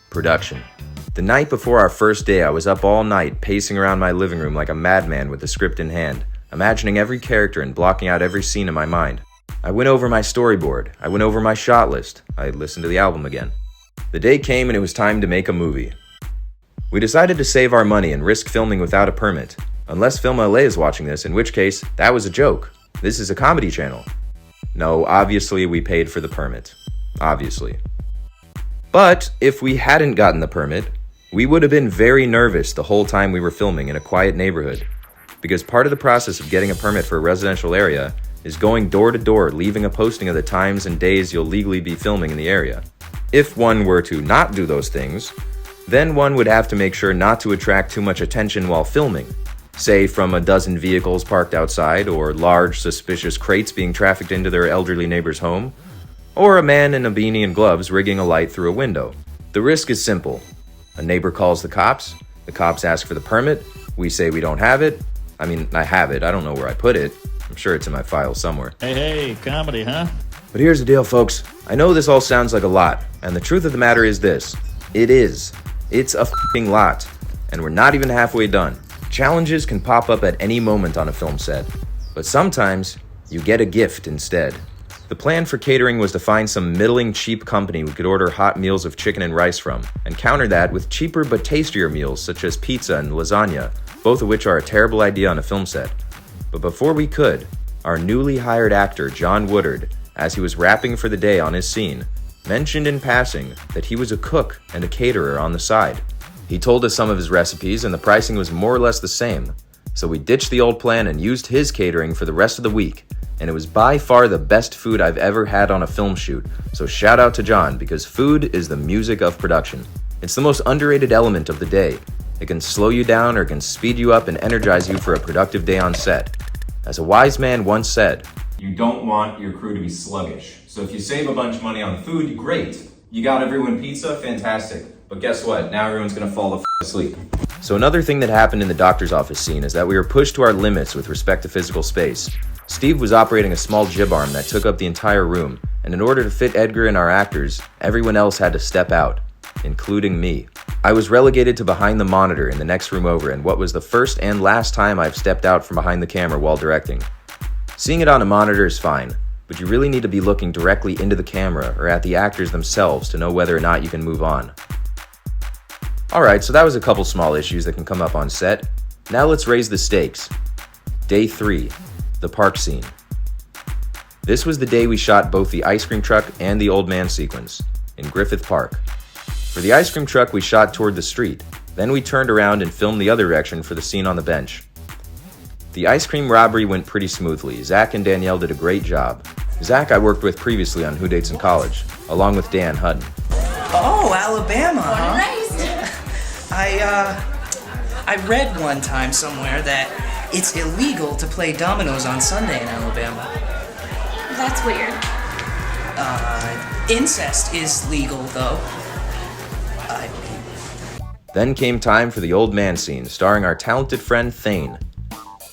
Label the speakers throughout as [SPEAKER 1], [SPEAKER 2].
[SPEAKER 1] Production. The night before our first day, I was up all night, pacing around my living room like a madman with the script in hand, imagining every character and blocking out every scene in my mind. I went over my storyboard, I went over my shot list, I listened to the album again. The day came and it was time to make a movie. We decided to save our money and risk filming without a permit. Unless Film LA is watching this, in which case, that was a joke. This is a comedy channel. No, obviously we paid for the permit. Obviously. But if we hadn't gotten the permit, we would have been very nervous the whole time we were filming in a quiet neighborhood. Because part of the process of getting a permit for a residential area is going door to door, leaving a posting of the times and days you'll legally be filming in the area. If one were to not do those things, then one would have to make sure not to attract too much attention while filming. Say from a dozen vehicles parked outside, or large suspicious crates being trafficked into their elderly neighbor's home, or a man in a beanie and gloves rigging a light through a window. The risk is simple. A neighbor calls the cops ask for the permit, we say we don't have it. I mean, I have it, I don't know where I put it. I'm sure it's in my file somewhere.
[SPEAKER 2] Hey, comedy, huh?
[SPEAKER 1] But here's the deal, folks. I know this all sounds like a lot, and the truth of the matter is this. It is. It's a f***ing lot, and we're not even halfway done. Challenges can pop up at any moment on a film set, but sometimes you get a gift instead. The plan for catering was to find some middling cheap company we could order hot meals of chicken and rice from, and counter that with cheaper but tastier meals such as pizza and lasagna, both of which are a terrible idea on a film set. But before we could, our newly hired actor John Woodard, as he was wrapping for the day on his scene, mentioned in passing that he was a cook and a caterer on the side. He told us some of his recipes and the pricing was more or less the same, so we ditched the old plan and used his catering for the rest of the week, and it was by far the best food I've ever had on a film shoot, so shout out to John because food is the music of production. It's the most underrated element of the day. It can slow you down or it can speed you up and energize you for a productive day on set. As a wise man once said, "You don't want your crew to be sluggish, so if you save a bunch of money on food, great. You got everyone pizza? Fantastic. But guess what? Now everyone's gonna fall the f*** asleep." So another thing that happened in the doctor's office scene is that we were pushed to our limits with respect to physical space. Steve was operating a small jib arm that took up the entire room, and in order to fit Edgar and our actors, everyone else had to step out, including me. I was relegated to behind the monitor in the next room over in what was the first and last time I've stepped out from behind the camera while directing. Seeing it on a monitor is fine, but you really need to be looking directly into the camera or at the actors themselves to know whether or not you can move on. Alright, so that was a couple small issues that can come up on set. Now let's raise the stakes. Day 3, the park scene. This was the day we shot both the ice cream truck and the old man sequence, in Griffith Park. For the ice cream truck, we shot toward the street. Then we turned around and filmed the other direction for the scene on the bench. The ice cream robbery went pretty smoothly. Zach and Danielle did a great job. Zach I worked with previously on Who Dates in College, along with Dan Hutton.
[SPEAKER 3] Oh, Alabama, huh?
[SPEAKER 4] Nice.
[SPEAKER 3] I read one time somewhere that it's illegal to play dominoes on Sunday in Alabama.
[SPEAKER 4] That's weird.
[SPEAKER 3] Incest is legal, though.
[SPEAKER 1] Then came time for the old man scene, starring our talented friend Thane.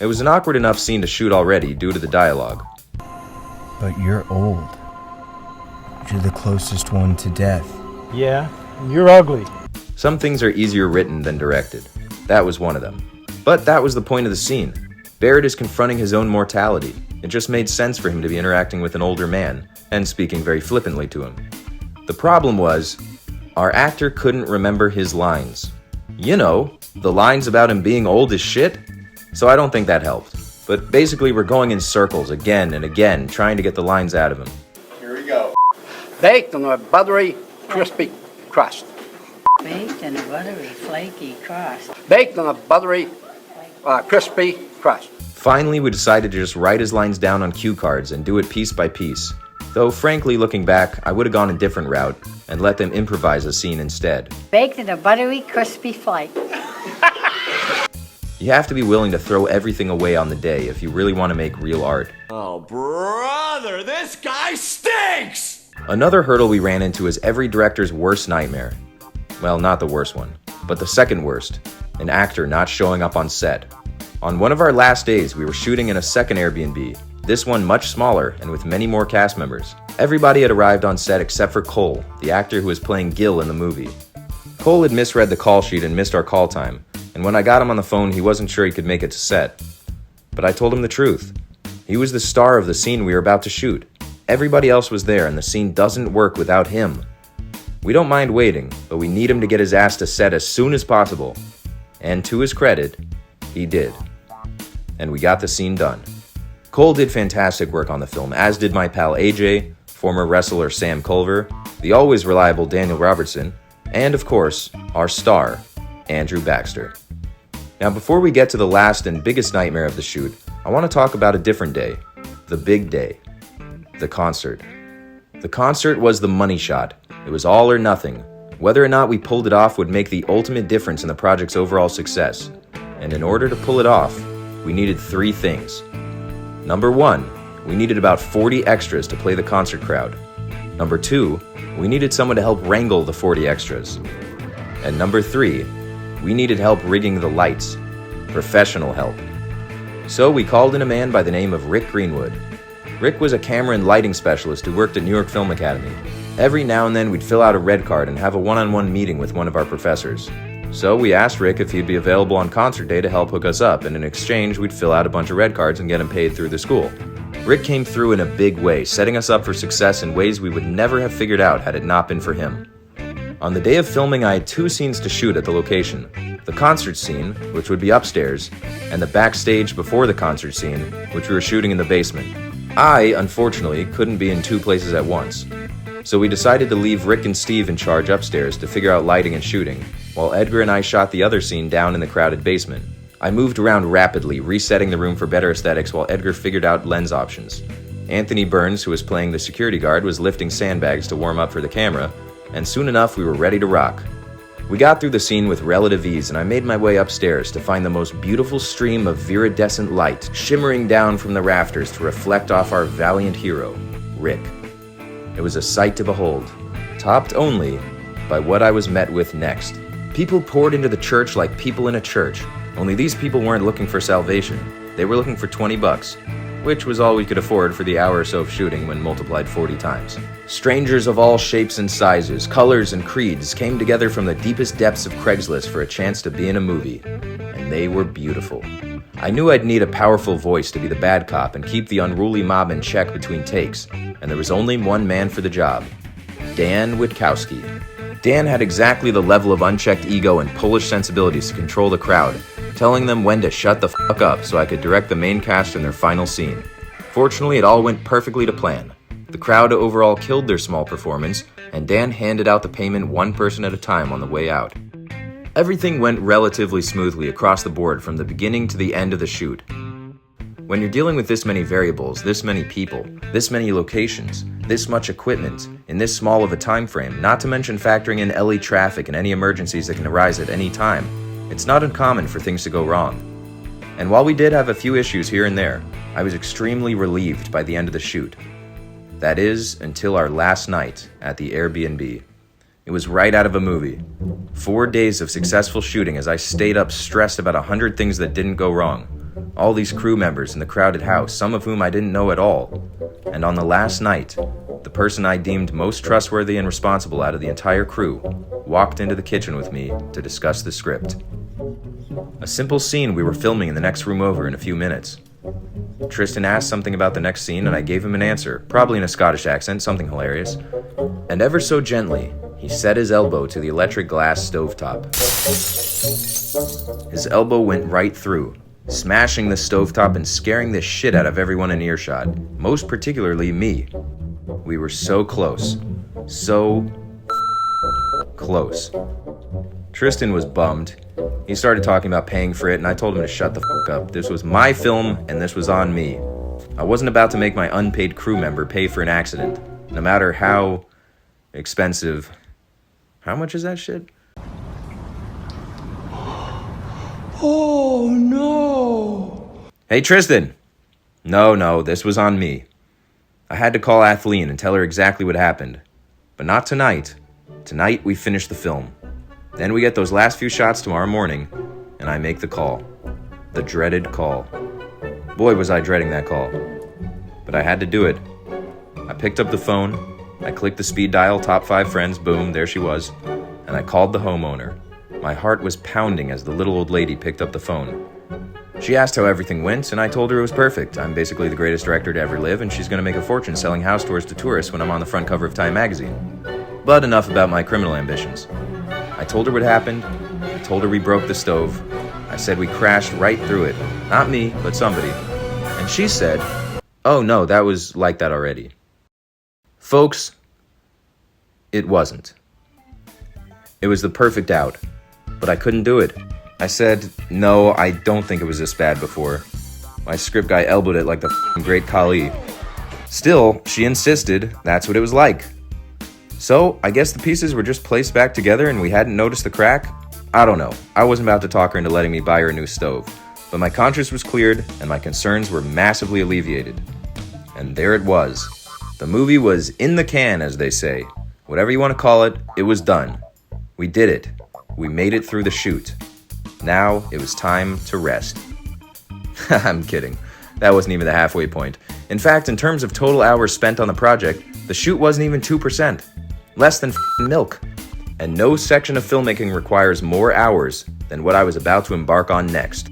[SPEAKER 1] It was an awkward enough scene to shoot already due to the dialogue.
[SPEAKER 5] But you're old. You're the closest one to death.
[SPEAKER 6] Yeah, you're ugly.
[SPEAKER 1] Some things are easier written than directed. That was one of them. But that was the point of the scene. Barrett is confronting his own mortality. It just made sense for him to be interacting with an older man, and speaking very flippantly to him. The problem was, our actor couldn't remember his lines. You know, the lines about him being old as shit? So I don't think that helped. But basically we're going in circles again and again, trying to get the lines out of him.
[SPEAKER 7] Here we go. Baked on a buttery, crispy crust.
[SPEAKER 8] Baked in a buttery, flaky crust.
[SPEAKER 7] Baked on a buttery, crispy crust.
[SPEAKER 1] Finally, we decided to just write his lines down on cue cards and do it piece by piece. Though, frankly, looking back, I would have gone a different route and let them improvise a scene instead.
[SPEAKER 8] Baked in a buttery, crispy flake.
[SPEAKER 1] You have to be willing to throw everything away on the day if you really want to make real art.
[SPEAKER 2] Oh, brother, this guy stinks!
[SPEAKER 1] Another hurdle we ran into is every director's worst nightmare. Well, not the worst one, but the second worst. An actor not showing up on set. On one of our last days, we were shooting in a second Airbnb, this one much smaller and with many more cast members. Everybody had arrived on set except for Cole, the actor who was playing Gil in the movie. Cole had misread the call sheet and missed our call time, and when I got him on the phone, he wasn't sure he could make it to set. But I told him the truth. He was the star of the scene we were about to shoot. Everybody else was there, and the scene doesn't work without him. We don't mind waiting, but we need him to get his ass to set as soon as possible. And to his credit, he did. And we got the scene done. Cole did fantastic work on the film, as did my pal AJ, former wrestler Sam Culver, the always reliable Daniel Robertson, and of course, our star, Andrew Baxter. Now before we get to the last and biggest nightmare of the shoot, I want to talk about a different day. The big day. The concert. The concert was the money shot. It was all or nothing. Whether or not we pulled it off would make the ultimate difference in the project's overall success. And in order to pull it off, we needed 3 things. Number 1, we needed about 40 extras to play the concert crowd. Number 2, we needed someone to help wrangle the 40 extras. And number 3, we needed help rigging the lights. Professional help. So we called in a man by the name of Rick Greenwood. Rick was a camera and lighting specialist who worked at New York Film Academy. Every now and then we'd fill out a red card and have a one-on-one meeting with one of our professors. So we asked Rick if he'd be available on concert day to help hook us up, and in exchange we'd fill out a bunch of red cards and get him paid through the school. Rick came through in a big way, setting us up for success in ways we would never have figured out had it not been for him. On the day of filming, I had 2 scenes to shoot at the location. The concert scene, which would be upstairs, and the backstage before the concert scene, which we were shooting in the basement. I, unfortunately, couldn't be in 2 places at once. So we decided to leave Rick and Steve in charge upstairs to figure out lighting and shooting, while Edgar and I shot the other scene down in the crowded basement. I moved around rapidly, resetting the room for better aesthetics while Edgar figured out lens options. Anthony Burns, who was playing the security guard, was lifting sandbags to warm up for the camera, and soon enough we were ready to rock. We got through the scene with relative ease, and I made my way upstairs to find the most beautiful stream of viridescent light shimmering down from the rafters to reflect off our valiant hero, Rick. It was a sight to behold, topped only by what I was met with next. People poured into the church like people in a church, only these people weren't looking for salvation. They were looking for $20, which was all we could afford for the hour or so of shooting when multiplied 40 times. Strangers of all shapes and sizes, colors and creeds came together from the deepest depths of Craigslist for a chance to be in a movie, and they were beautiful. I knew I'd need a powerful voice to be the bad cop and keep the unruly mob in check between takes, and there was only one man for the job, Dan Witkowski. Dan had exactly the level of unchecked ego and Polish sensibilities to control the crowd, telling them when to shut the fuck up so I could direct the main cast in their final scene. Fortunately, it all went perfectly to plan. The crowd overall killed their small performance, and Dan handed out the payment 1 person at a time on the way out. Everything went relatively smoothly across the board from the beginning to the end of the shoot. When you're dealing with this many variables, this many people, this many locations, this much equipment, in this small of a time frame, not to mention factoring in LA traffic and any emergencies that can arise at any time, it's not uncommon for things to go wrong. And while we did have a few issues here and there, I was extremely relieved by the end of the shoot. That is, until our last night at the Airbnb. It was right out of a movie. 4 days of successful shooting as I stayed up stressed about 100 things that didn't go wrong. All these crew members in the crowded house, some of whom I didn't know at all. And on the last night, the person I deemed most trustworthy and responsible out of the entire crew walked into the kitchen with me to discuss the script. A simple scene we were filming in the next room over in a few minutes. Tristan asked something about the next scene and I gave him an answer, probably in a Scottish accent, something hilarious. And ever so gently, he set his elbow to the electric glass stovetop. His elbow went right through, smashing the stovetop and scaring the shit out of everyone in earshot, most particularly me. We were so close. So close. Tristan was bummed. He started talking about paying for it, and I told him to shut the fuck up. This was my film, and this was on me. I wasn't about to make my unpaid crew member pay for an accident, no matter how expensive. How much is that shit?
[SPEAKER 6] Oh, no.
[SPEAKER 1] Hey, Tristan! No, this was on me. I had to call Athleen and tell her exactly what happened. But not tonight. Tonight, we finish the film. Then we get those last few shots tomorrow morning, and I make the call. The dreaded call. Boy, was I dreading that call. But I had to do it. I picked up the phone, I clicked the speed dial, top 5 friends, boom, there she was. and I called the homeowner. My heart was pounding as the little old lady picked up the phone. She asked how everything went, and I told her it was perfect. I'm basically the greatest director to ever live, and she's going to make a fortune selling house tours to tourists when I'm on the front cover of Time magazine. But enough about my criminal ambitions. I told her what happened. I told her we broke the stove. I said we crashed right through it. Not me, but somebody. And she said, "Oh no, that was like that already." Folks, it wasn't. It was the perfect out, but I couldn't do it. I said, "No, I don't think it was this bad before." My script guy elbowed it like the great Kali. Still, she insisted that's what it was like. So, I guess the pieces were just placed back together and we hadn't noticed the crack? I don't know. I wasn't about to talk her into letting me buy her a new stove. But my conscience was cleared and my concerns were massively alleviated. And there it was. The movie was in the can, as they say. Whatever you want to call it, it was done. We did it. We made it through the shoot. Now it was time to rest. I'm kidding. That wasn't even the halfway point. In fact, in terms of total hours spent on the project, the shoot wasn't even 2%. Less than milk. And no section of filmmaking requires more hours than what I was about to embark on next.